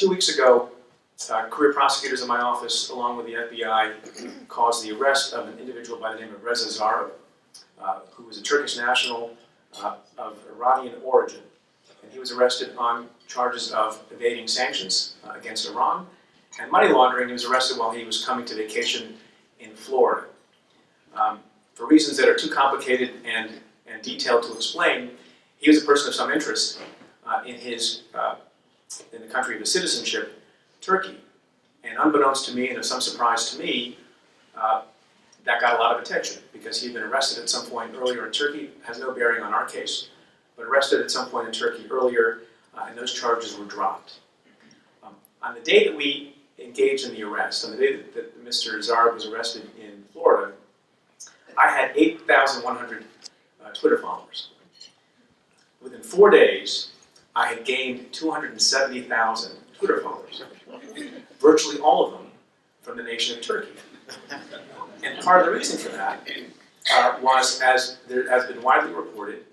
2 weeks ago, career prosecutors in my office, along with the FBI, caused the arrest of an individual by the name of Reza Zarrab, who was a Turkish national of Iranian origin. And he was arrested on charges of evading sanctions against Iran and money laundering. He was arrested while he was coming to vacation in Florida. For reasons that are too complicated and detailed to explain, he was a person of some interest in the country of his citizenship, Turkey. And unbeknownst to me, and of some surprise to me, that got a lot of attention because he'd been arrested at some point earlier in Turkey. Has no bearing on our case, but arrested at some point in Turkey earlier, and those charges were dropped. On the day that we engaged in the arrest, on the day that Mr. Zarrab was arrested in Florida, I had 8,100 Twitter followers. Within 4 days, I had gained 270,000 Twitter followers, virtually all of them from the nation of Turkey. And part of the reason for that was, as there has been widely reported,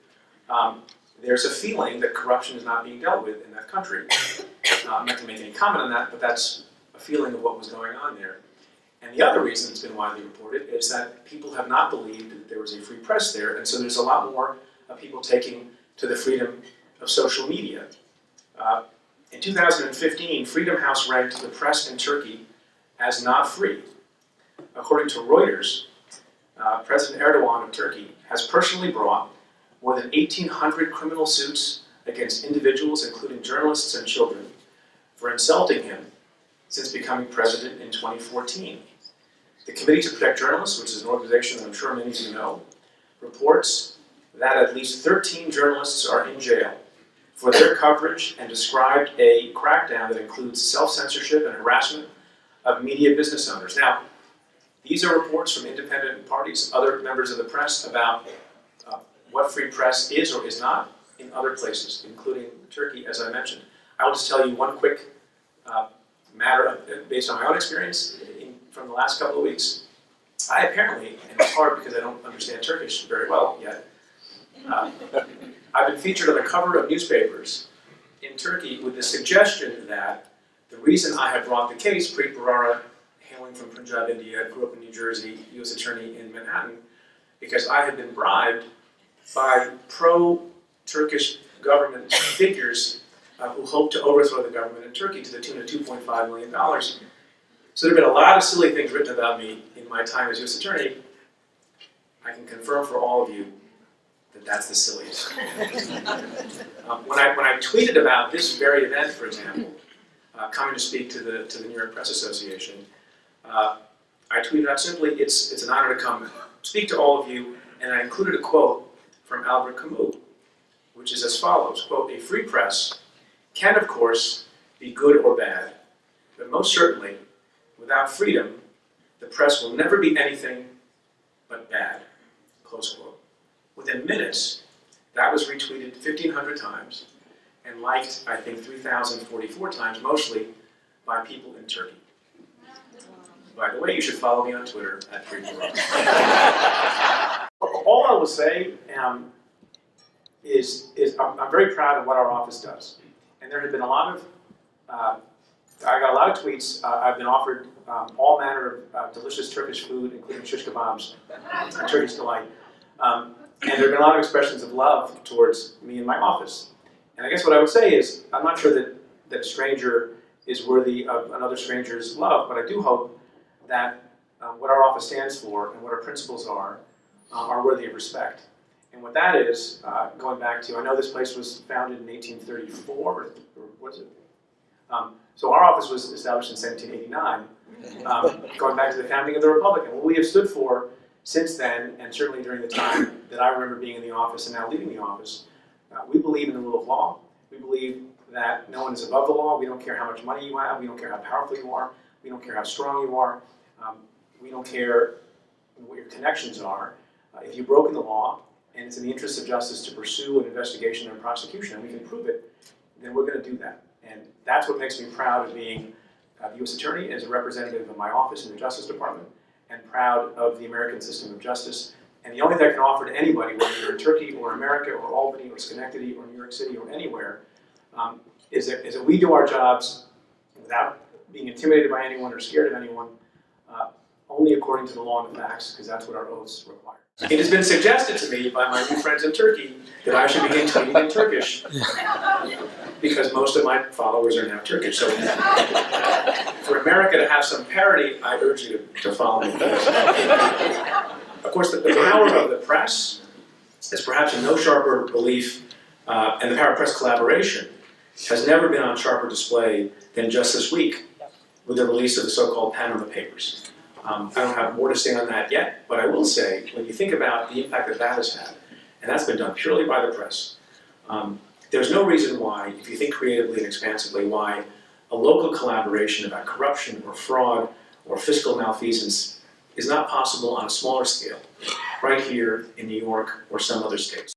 there's a feeling that corruption is not being dealt with in that country. I'm not going to make any comment on that, but that's a feeling of what was going on there. And the other reason it's been widely reported is that people have not believed that there was a free press there, and so there's a lot more people taking to the freedom of social media. In 2015, Freedom House ranked the press in Turkey as not free. According to Reuters, President Erdogan of Turkey has personally brought more than 1,800 criminal suits against individuals, including journalists and children, for insulting him since becoming president in 2014. The Committee to Protect Journalists, which is an organization that I'm sure many of you know, reports that at least 13 journalists are in jail for their coverage and described a crackdown that includes self-censorship and harassment of media business owners. Now, these are reports from independent parties, other members of the press, about what free press is or is not in other places, including Turkey, as I mentioned. I will just tell you one quick matter based on my own experience from the last couple of weeks. I apparently, and it's hard because I don't understand Turkish very well yet, I've been featured on the cover of newspapers in Turkey with the suggestion that the reason I have brought the case, Preet Bharara, hailing from Punjab, India, grew up in New Jersey, U.S. attorney in Manhattan, because I had been bribed by pro-Turkish government figures who hoped to overthrow the government in Turkey to the tune of $2.5 million. So there have been a lot of silly things written about me in my time as U.S. attorney. I can confirm for all of you that that's the silliest. When I tweeted about this very event, for example, coming to speak to the New York Press Association, I tweeted out simply, it's an honor to come speak to all of you, and I included a quote from Albert Camus, which is as follows, quote, "A free press can, of course, be good or bad, but most certainly, without freedom, the press will never be anything but bad," close quote. Within minutes, that was retweeted 1,500 times and liked, I think, 3,044 times, mostly by people in Turkey. By the way, you should follow me on Twitter at @FreeBharara. All I will say is I'm very proud of what our office does. And there have been a lot of, I got a lot of tweets. I've been offered all manner of delicious Turkish food, including shish kebabs, Turkish delight. And there have been a lot of expressions of love towards me and my office. And I guess what I would say is, I'm not sure that a stranger is worthy of another stranger's love, but I do hope that what our office stands for and what our principles are worthy of respect. And what that is, going back to, I know this place was founded in 1834, or what is it? So our office was established in 1789, going back to the founding of the Republic. And what we have stood for since then, and certainly during the time that I remember being in the office and now leaving the office, we believe in the rule of law. We believe that no one is above the law. We don't care how much money you have. We don't care how powerful you are. We don't care how strong you are. We don't care what your connections are. If you've broken the law, and it's in the interest of justice to pursue an investigation and prosecution, and we can prove it, then we're going to do that. And that's what makes me proud of being the U.S. Attorney as a representative of my office in the Justice Department, and proud of the American system of justice. And the only thing I can offer to anybody, whether you're in Turkey or America or Albany or Schenectady or New York City or anywhere, is that we do our jobs without being intimidated by anyone or scared of anyone, only according to the law and the facts, because that's what our oaths require. It has been suggested to me by my new friends in Turkey that I should begin tweeting in Turkish, because most of my followers are now Turkish. So for America to have some parity, I urge you to follow me. Of course, the power of the press is perhaps in no sharper belief, and the power of press collaboration has never been on sharper display than just this week with the release of the so-called Panama Papers. I don't have more to say on that yet, but I will say, when you think about the impact that that has had, and that's been done purely by the press, there's no reason why, if you think creatively and expansively, why a local collaboration about corruption or fraud or fiscal malfeasance is not possible on a smaller scale, right here in New York or some other states.